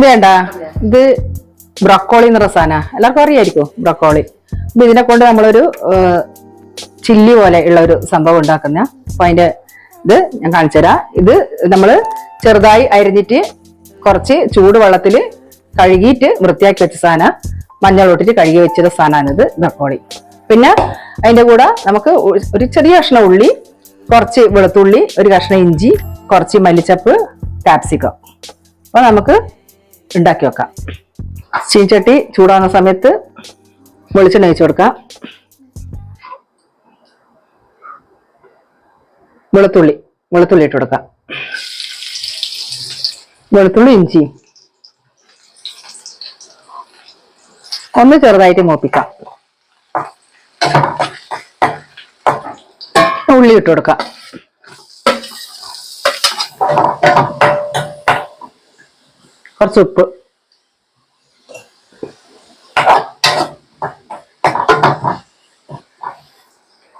വേണ്ട, ഇത് ബ്രൊക്കോളി എന്ന സാധന എല്ലാവർക്കും അറിയായിരിക്കും ബ്രൊക്കോളി. അപ്പൊ ഇതിനെ കൊണ്ട് നമ്മളൊരു ചില്ലി പോലെ ഉള്ള ഒരു സംഭവം ഉണ്ടാക്കുന്ന. അപ്പൊ അതിന്റെ ഇത് ഞാൻ കാണിച്ചു തരാം. ഇത് നമ്മള് ചെറുതായി അരിഞ്ഞിട്ട് കുറച്ച് ചൂടുവെള്ളത്തിൽ കഴുകിയിട്ട് വൃത്തിയാക്കി വെച്ച സാധനം, മഞ്ഞൾ ഇട്ടിട്ട് കഴുകി വെച്ചത് സാധനമാണ് ഇത് ബ്രൊക്കോളി. പിന്നെ അതിന്റെ കൂടെ നമുക്ക് ഒരു ചെറിയ കഷ്ണം ഉള്ളി, കുറച്ച് വെളുത്തുള്ളി, ഒരു കഷ്ണം ഇഞ്ചി, കുറച്ച് മല്ലിച്ചപ്പ്, കാപ്സിക്കം. അപ്പൊ നമുക്ക് ഉണ്ടാക്കി വെക്കാം. ചീൻചട്ടി ചൂടാകുന്ന സമയത്ത് വെളിച്ചെണ്ണ ഒഴിച്ചു കൊടുക്കാം. വെളുത്തുള്ളി ഇട്ട് കൊടുക്കാം. വെളുത്തുള്ളി ഇഞ്ചി ഒന്ന് ചെറുതായിട്ട് മൂപ്പിക്കാം. ഉള്ളി ഇട്ട് കൊടുക്കാം. കുറച്ച് ഉപ്പ്,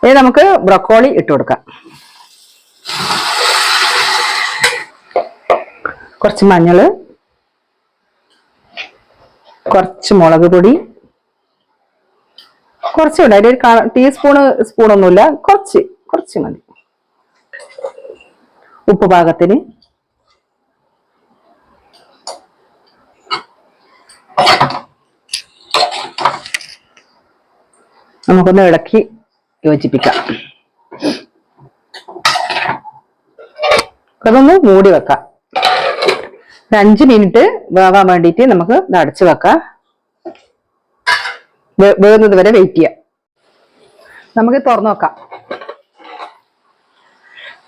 ഇനി നമുക്ക് ബ്രൊക്കോളി ഇട്ട് കൊടുക്കാം. കുറച്ച് മഞ്ഞള്, കുറച്ച് മുളക് പൊടി, കുറച്ചുണ്ട്. അതിന്റെ ഒരു സ്പൂണൊന്നുമില്ല, കുറച്ച് മതി. ഉപ്പ് പാകത്തിന്. നമുക്കൊന്ന് ഇളക്കി യോജിപ്പിക്കാം. അതൊന്ന് മൂടി വെക്കാം. ഒരു 5 മിനിറ്റ് വേവാൻ വേണ്ടിയിട്ട് നമുക്ക് ഇത് അടച്ചു വെക്കാം. വേവുന്നത് വരെ വെയിറ്റ് ചെയ്യാം. നമുക്ക് തുറന്നു നോക്കാം.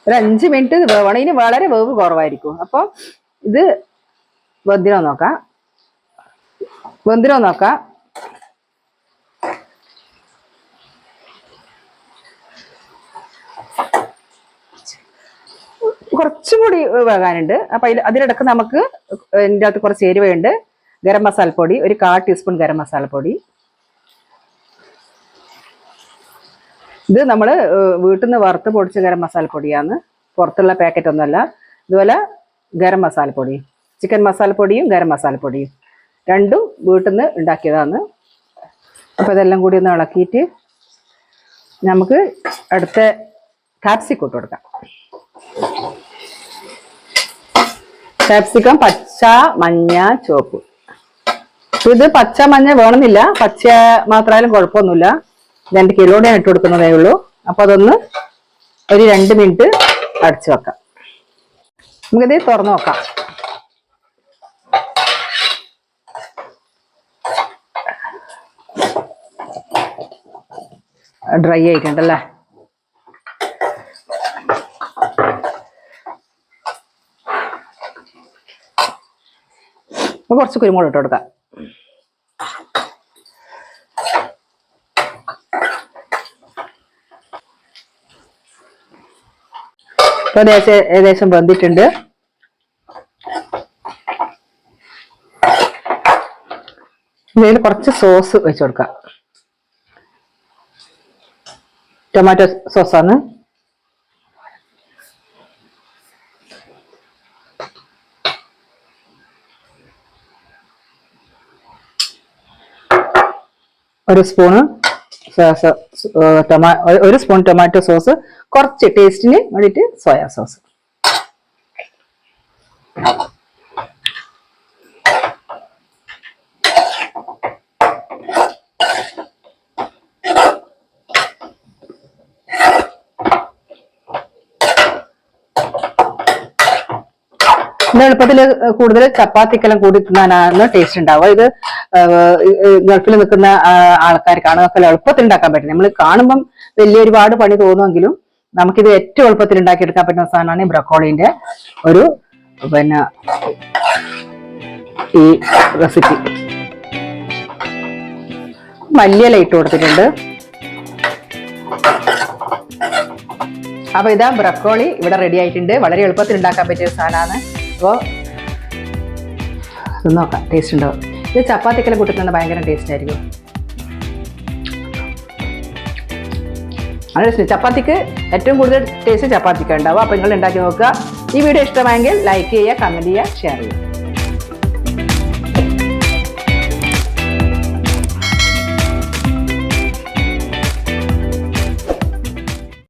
ഒരു 5 മിനിറ്റ് വേവണം. ഇനി വളരെ വേവ് കുറവായിരിക്കും. അപ്പൊ ഇത് വെന്തിനോ നോക്കാം. കുറച്ചും കൂടി വേകാനുണ്ട്. അപ്പൊ അതിനിടക്ക് നമുക്ക് ഇതിൻ്റെ അകത്ത് കുറച്ച് എരിവുണ്ട്. ഗരം മസാലപ്പൊടി, ഒരു 1/4 ടീസ്പൂൺ ഗരം മസാലപ്പൊടി. ഇത് നമ്മൾ വീട്ടിൽ നിന്ന് വറുത്ത് പൊടിച്ച ഗരം മസാലപ്പൊടിയാണ്, പുറത്തുള്ള പാക്കറ്റ് ഒന്നുമല്ല. ഇതുപോലെ ഗരം മസാലപ്പൊടി, ചിക്കൻ മസാലപ്പൊടിയും ഗരം മസാലപ്പൊടിയും രണ്ടും വീട്ടിൽ നിന്ന് ഉണ്ടാക്കിയതാണ്. അപ്പോൾ ഇതെല്ലാം കൂടി ഒന്ന് ഇളക്കിയിട്ട് നമുക്ക് അടുത്ത കാപ്സിക്കം ഇട്ട് കൊടുക്കാം. കാപ്സിക്കം പച്ച, മഞ്ഞ, ചുവപ്പ്. ഇത് പച്ച മഞ്ഞ വേണമെന്നില്ല, പച്ച മാത്രമായാലും കുഴപ്പമൊന്നുമില്ല. 2 കിലോയുടെ ഇട്ട് കൊടുക്കുന്നതേ ഉള്ളൂ. അപ്പൊ അതൊന്ന് ഒരു 2 മിനിറ്റ് അടച്ചു വെക്കാം. നമുക്കിത് തുറന്നു നോക്കാം. ഡ്രൈ ആയിട്ടുണ്ടല്ലേ. കുറച്ച് കുരുമുളക് ഇട്ട് കൊടുക്കാം. ഏകദേശം വെന്തിട്ടുണ്ട്. ഇതിൽ കുറച്ച് സോസ് വെച്ച് കൊടുക്കാം. ടൊമാറ്റോ സോസാണ്. ഒരു സ്പൂൺ ടൊമാറ്റോ സോസ്, കുറച്ച് ടേസ്റ്റിന് വേണ്ടിയിട്ട് സോയാ സോസ്. ഇത് എളുപ്പത്തിൽ കൂടുതൽ ചപ്പാത്തിക്കെല്ലാം കൂടി തിന്നാനാണ് ടേസ്റ്റ് ഉണ്ടാവുക. ഇത് ഗൾഫിൽ നിൽക്കുന്ന ആൾക്കാർക്കാണ് ഒക്കെ എളുപ്പത്തിൽ ഉണ്ടാക്കാൻ പറ്റുന്നത്. നമ്മൾ കാണുമ്പം വലിയ ഒരുപാട് പണി തോന്നുമെങ്കിലും നമുക്കിത് ഏറ്റവും എളുപ്പത്തിൽ ഉണ്ടാക്കിയെടുക്കാൻ പറ്റുന്ന സാധനമാണ് ഈ ബ്രൊക്കോളിന്റെ ഒരു ഈ റെസിപ്പി. മല്ലിയില ഇട്ട് കൊടുത്തിട്ടുണ്ട്. അപ്പൊ ഇതാ ബ്രൊക്കോളി ഇവിടെ റെഡി ആയിട്ടുണ്ട്. വളരെ എളുപ്പത്തിൽ ഉണ്ടാക്കാൻ പറ്റിയ സാധനമാണ്. അപ്പോൾ ഇത് നോക്കാം, ടേസ്റ്റ് ഉണ്ടാവും. ഇത് ചപ്പാത്തിക്കെല്ലാം കൂട്ടിട്ടുണ്ട്, ഭയങ്കര ടേസ്റ്റ് ആയിരിക്കും. അങ്ങനെ ചപ്പാത്തിക്ക് ഏറ്റവും കൂടുതൽ ടേസ്റ്റ് ചപ്പാത്തിക്ക് ഉണ്ടാവും. അപ്പോൾ നിങ്ങൾ ഉണ്ടാക്കി നോക്കുക. ഈ വീഡിയോ ഇഷ്ടമായെങ്കിൽ ലൈക്ക് ചെയ്യുക, കമൻറ്റ് ചെയ്യുക, ഷെയർ ചെയ്യുക.